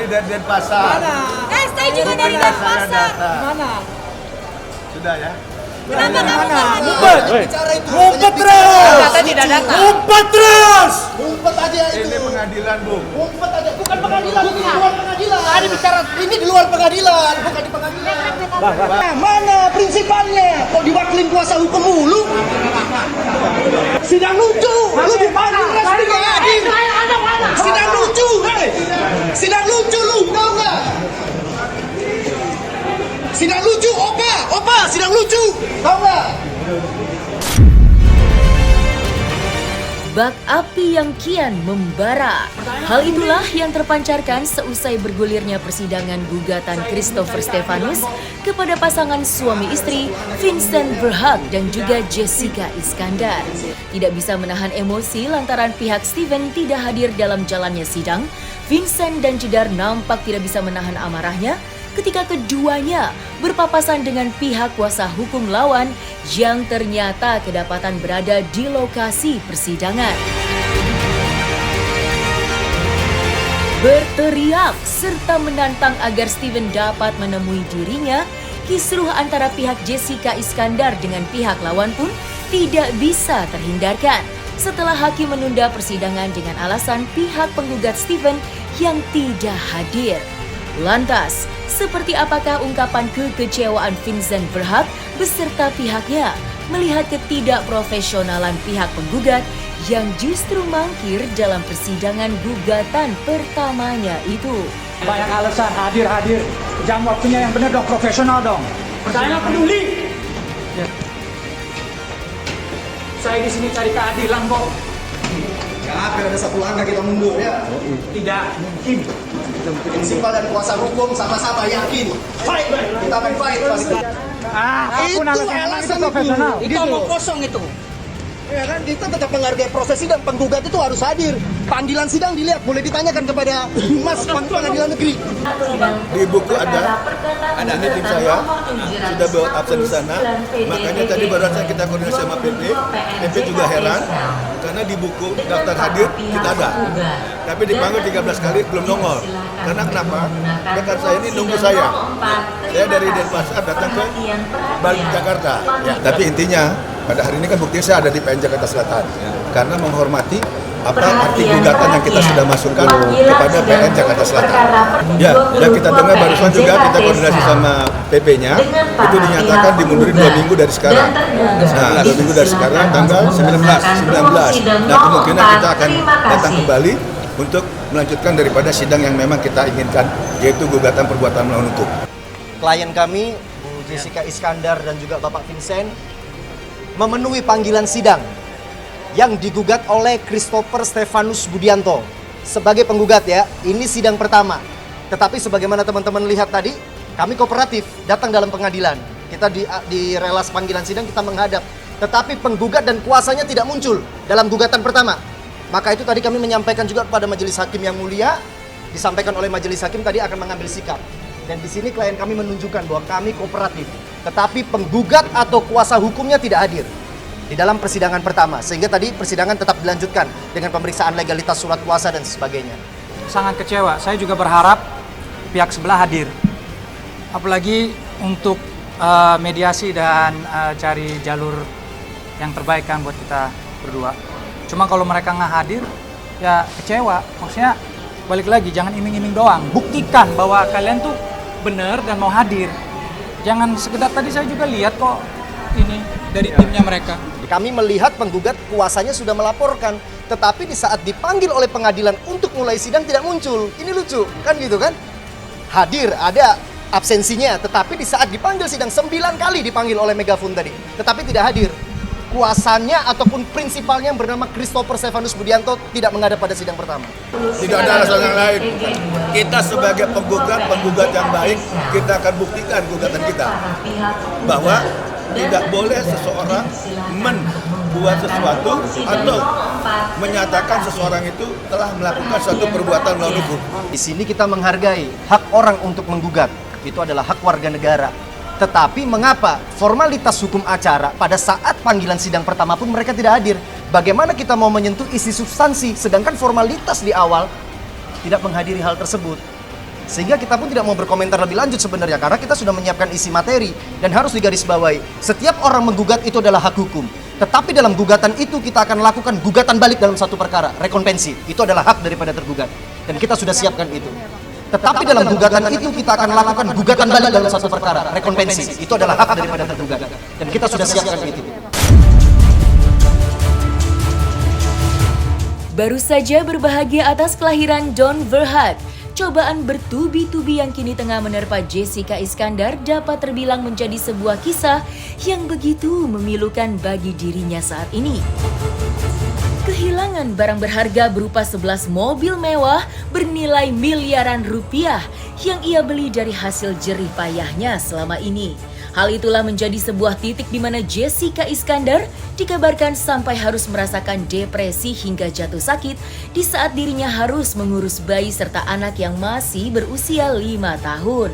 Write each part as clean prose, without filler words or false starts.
dari Denpasar. Mana? Saya juga dari Denpasar. Mana? Sudah ya? Kenapa kamu nggak hadir? Ngumpet terus! Kata tidak datang. Ngumpet terus! Ngumpet aja itu. Ini pengadilan, Bung. Ngumpet aja. Bukan pengadilan, ini di luar pengadilan. Tadi bicara ini di luar pengadilan, bukan di pengadilan. Nah, mana prinsipalnya? Kok diwakilin kuasa hukum mulu? Sidang lucu. Lu dipanggil resmi nggak hadir. Sidang lucu. Sidang lucu lu, tahu nggak? Sidang lucu, opa, sidang lucu, tahu nggak? Bak api yang kian membara. Hal itulah yang terpancarkan seusai bergulirnya persidangan gugatan Christopher Stefanus kepada pasangan suami istri Vincent Verhaeghe dan juga Jessica Iskandar. Tidak bisa menahan emosi lantaran pihak Steven tidak hadir dalam jalannya sidang, Vincent dan Jedar nampak tidak bisa menahan amarahnya ketika keduanya berpapasan dengan pihak kuasa hukum lawan yang ternyata kedapatan berada di lokasi persidangan. Berteriak serta menantang agar Steven dapat menemui dirinya, kisruh antara pihak Jessica Iskandar dengan pihak lawan pun tidak bisa terhindarkan setelah hakim menunda persidangan dengan alasan pihak penggugat Steven yang tidak hadir. Lantas, seperti apakah ungkapan kekecewaan Vincent Verhaeghe beserta pihaknya melihat ketidakprofesionalan pihak penggugat yang justru mangkir dalam persidangan gugatan pertamanya itu? Banyak alasan hadir. Jam waktunya yang benar dong, profesional dong. Saya nggak peduli. Ya. Saya di sini cari keadilan kok. Ya, biar ada satu langkah kita mundur ya. Tidak mungkin. Prinsipal dan kuasa hukum sama-sama yakin. Fight, kita akan fight. Apapun alasan itu profesional. Itu omong kosong itu. Ya kan, kita tetap menghargai proses sidang. Penggugat itu harus hadir. Panggilan sidang dilihat, boleh ditanyakan kepada Humas Pengadilan Negeri. Di buku ada. Ini tim saya sudah bawa absen di sana. Makanya tadi barusan kita koordinasi sama PP. PP juga heran karena di buku daftar hadir kita ada. Tapi dipanggil 13 kali belum nongol. Karena kenapa? Rekan saya ini nunggu saya. Saya dari Denpasar datang ke Bali, Jakarta. Ya, tapi intinya pada hari ini kan buktinya saya ada di PN Jakarta Selatan. Karena menghormati apa arti gugatan yang kita sudah masukkan kepada PN Jakarta Selatan. Ya, yang kita dengar barusan juga kita koordinasi sama PP-nya, itu dinyatakan dimundurin 2 minggu dari sekarang. Nah, 2 minggu dari sekarang tanggal 19. Nah, kemungkinan kita akan datang kembali untuk melanjutkan daripada sidang yang memang kita inginkan, yaitu gugatan perbuatan melawan hukum. Klien kami, Bu Jessica Iskandar dan juga Bapak Vincent, memenuhi panggilan sidang yang digugat oleh Christopher Stefanus Budianto sebagai penggugat ya. Ini sidang pertama. Tetapi sebagaimana teman-teman lihat tadi, kami kooperatif datang dalam pengadilan. Kita di relas panggilan sidang kita menghadap. Tetapi penggugat dan kuasanya tidak muncul dalam gugatan pertama. Maka itu tadi kami menyampaikan juga kepada majelis hakim yang mulia, disampaikan oleh majelis hakim tadi akan mengambil sikap. Dan di sini klien kami menunjukkan bahwa kami kooperatif. Tetapi penggugat atau kuasa hukumnya tidak hadir di dalam persidangan pertama, sehingga tadi persidangan tetap dilanjutkan dengan pemeriksaan legalitas surat kuasa dan sebagainya. Sangat kecewa, saya juga berharap pihak sebelah hadir. Apalagi untuk mediasi dan cari jalur yang terbaik kan buat kita berdua. Cuma kalau mereka nggak hadir, ya kecewa. Maksudnya balik lagi, jangan iming-iming doang. Buktikan bahwa kalian tuh benar dan mau hadir. Jangan sekedar tadi saya juga lihat kok ini dari timnya mereka. Kami melihat penggugat kuasanya sudah melaporkan, tetapi di saat dipanggil oleh pengadilan untuk mulai sidang tidak muncul. Ini lucu, kan gitu kan? Hadir, ada absensinya, tetapi di saat dipanggil sidang 9 kali dipanggil oleh Megafon tadi, tetapi tidak hadir. Kuasanya ataupun prinsipalnya yang bernama Christopher Stefanus Budianto tidak menghadap pada sidang pertama. Tidak ada alasan yang lain. Kita sebagai penggugat yang baik, kita akan buktikan gugatan kita bahwa tidak boleh seseorang membuat sesuatu atau menyatakan seseorang itu telah melakukan suatu perbuatan melawan hukum. Di sini kita menghargai hak orang untuk menggugat. Itu adalah hak warga negara. Tetapi mengapa formalitas hukum acara pada saat panggilan sidang pertama pun mereka tidak hadir? Bagaimana kita mau menyentuh isi substansi sedangkan formalitas di awal tidak menghadiri hal tersebut? Sehingga kita pun tidak mau berkomentar lebih lanjut sebenarnya, karena kita sudah menyiapkan isi materi dan harus digarisbawahi. Setiap orang menggugat itu adalah hak hukum. Tetapi dalam gugatan itu kita akan lakukan gugatan balik dalam satu perkara, rekonvensi. Itu adalah hak daripada tergugat. Dan kita sudah siapkan itu. Tetapi dalam gugatan itu kita akan lakukan gugatan balik dalam satu perkara, rekonvensi. Itu adalah hak daripada tergugat. Dan kita sudah siapkan itu. Baru saja berbahagia atas kelahiran Don Verhaeghe. Cobaan bertubi-tubi yang kini tengah menerpa Jessica Iskandar dapat terbilang menjadi sebuah kisah yang begitu memilukan bagi dirinya saat ini. Kehilangan barang berharga berupa 11 mobil mewah bernilai miliaran rupiah yang ia beli dari hasil jerih payahnya selama ini. Hal itulah menjadi sebuah titik di mana Jessica Iskandar dikabarkan sampai harus merasakan depresi hingga jatuh sakit di saat dirinya harus mengurus bayi serta anak yang masih berusia 5 tahun.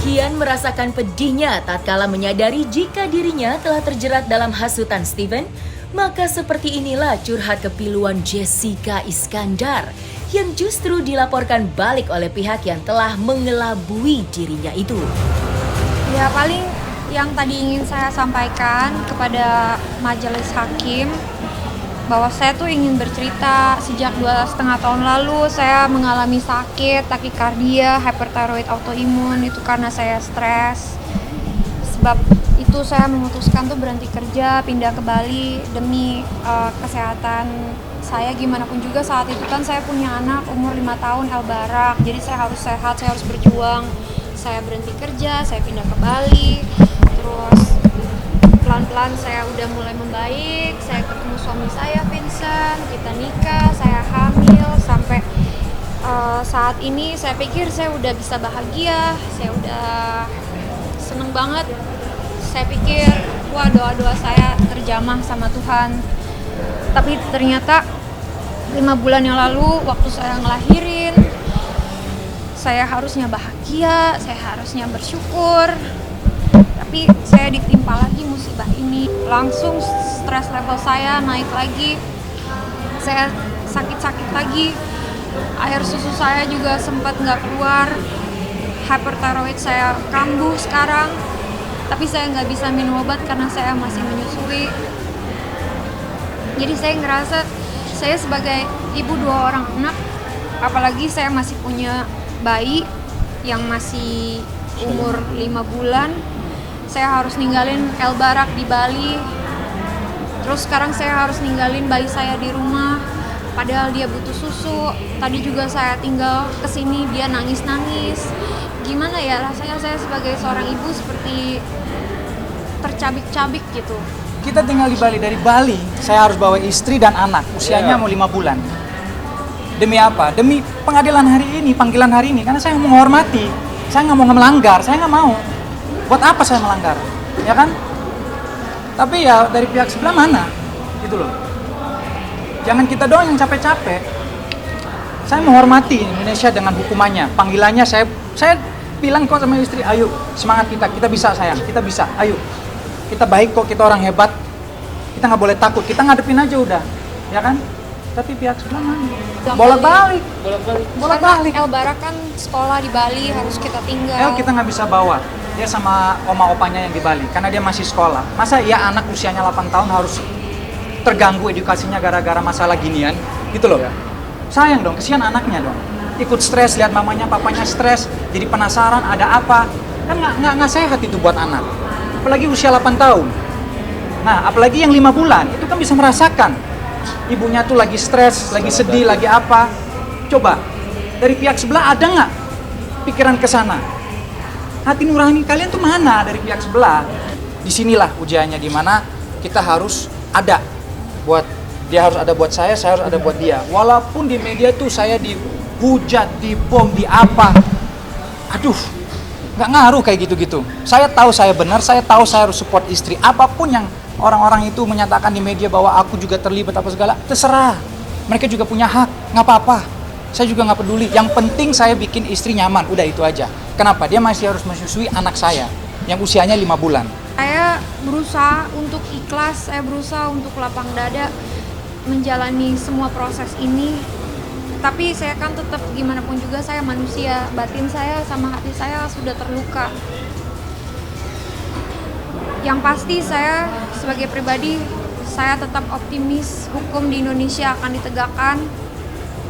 Kian merasakan pedihnya tatkala menyadari jika dirinya telah terjerat dalam hasutan Steven, maka seperti inilah curhat kepiluan Jessica Iskandar yang justru dilaporkan balik oleh pihak yang telah mengelabui dirinya itu. Ya paling yang tadi ingin saya sampaikan kepada majelis hakim bahwa saya tuh ingin bercerita sejak 2,5 tahun lalu saya mengalami sakit takikardia, hyperthyroid autoimun itu karena saya stres. Sebab itu saya memutuskan tuh berhenti kerja, pindah ke Bali demi kesehatan saya gimana pun juga. Saat itu kan saya punya anak umur 5 tahun El-Barak, jadi saya harus sehat, saya harus berjuang. Saya berhenti kerja, saya pindah ke Bali, terus pelan-pelan saya udah mulai membaik, saya ketemu suami saya Vincent, kita nikah, saya hamil, sampai saat ini saya pikir saya udah bisa bahagia, saya udah seneng banget. Saya pikir, wah doa-doa saya terjamah sama Tuhan. Tapi ternyata 5 bulan yang lalu waktu saya ngelahirin, saya harusnya bahagia, saya harusnya bersyukur, tapi saya ditimpa lagi musibah ini. Langsung stres level saya naik lagi, saya sakit-sakit lagi, air susu saya juga sempat nggak keluar, hyperthyroid saya kambuh sekarang, tapi saya nggak bisa minum obat karena saya masih menyusui. Jadi saya ngerasa saya sebagai ibu 2 orang anak, apalagi saya masih punya bayi yang masih umur 5 bulan, saya harus ninggalin El-Barak di Bali, terus sekarang saya harus ninggalin bayi saya di rumah padahal dia butuh susu. Tadi juga saya tinggal kesini, dia nangis-nangis. Gimana ya rasanya saya sebagai seorang ibu seperti tercabik-cabik gitu. Kita tinggal di Bali, dari Bali saya harus bawa istri dan anak, usianya mau 5 bulan. Demi apa? Demi pengadilan hari ini, panggilan hari ini, karena saya menghormati, saya nggak mau melanggar, saya nggak mau. Buat apa saya melanggar, ya kan? Tapi ya dari pihak sebelah mana, gitu loh. Jangan kita doang yang capek-capek. Saya menghormati Indonesia dengan hukumannya, panggilannya saya bilang kok sama istri, ayo semangat kita bisa sayang, kita bisa, ayo. Kita baik kok, kita orang hebat, kita nggak boleh takut, kita ngadepin aja udah, ya kan? Tapi pihak sebelah mana? Bolak-balik. El-Barak kan sekolah di Bali, harus kita tinggal. Kita nggak bisa bawa dia sama oma-opanya yang di Bali, karena dia masih sekolah. Masa ya anak usianya 8 tahun harus terganggu edukasinya gara-gara masalah ginian, gitu loh. Sayang dong, kesian anaknya dong. Ikut stres, lihat mamanya, papanya stres, jadi penasaran ada apa. Kan nggak sehat itu buat anak. Apalagi usia 8 tahun. Nah, apalagi yang 5 bulan, itu kan bisa merasakan. Ibunya tuh lagi stres, lagi sedih, lagi apa. Coba, dari pihak sebelah ada nggak pikiran ke sana? Hati nurani kalian tuh mana dari pihak sebelah? Disinilah ujiannya, dimana kita harus ada buat dia, harus ada buat saya harus ada buat dia. Walaupun di media tuh saya dihujat, dibom, di apa. Aduh, nggak ngaruh kayak gitu-gitu. Saya tahu saya benar, saya tahu saya harus support istri. Apapun yang orang-orang itu menyatakan di media bahwa aku juga terlibat apa segala, terserah. Mereka juga punya hak, nggak apa-apa. Saya juga nggak peduli. Yang penting saya bikin istri nyaman, udah itu aja. Kenapa? Dia masih harus menyusui anak saya yang usianya 5 bulan. Saya berusaha untuk ikhlas, saya berusaha untuk lapang dada menjalani semua proses ini. Tapi saya kan tetap gimana pun juga saya manusia, batin saya sama hati saya sudah terluka. Yang pasti saya sebagai pribadi, saya tetap optimis hukum di Indonesia akan ditegakkan.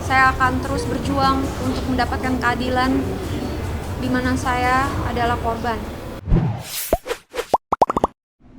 Saya akan terus berjuang untuk mendapatkan keadilan di mana saya adalah korban.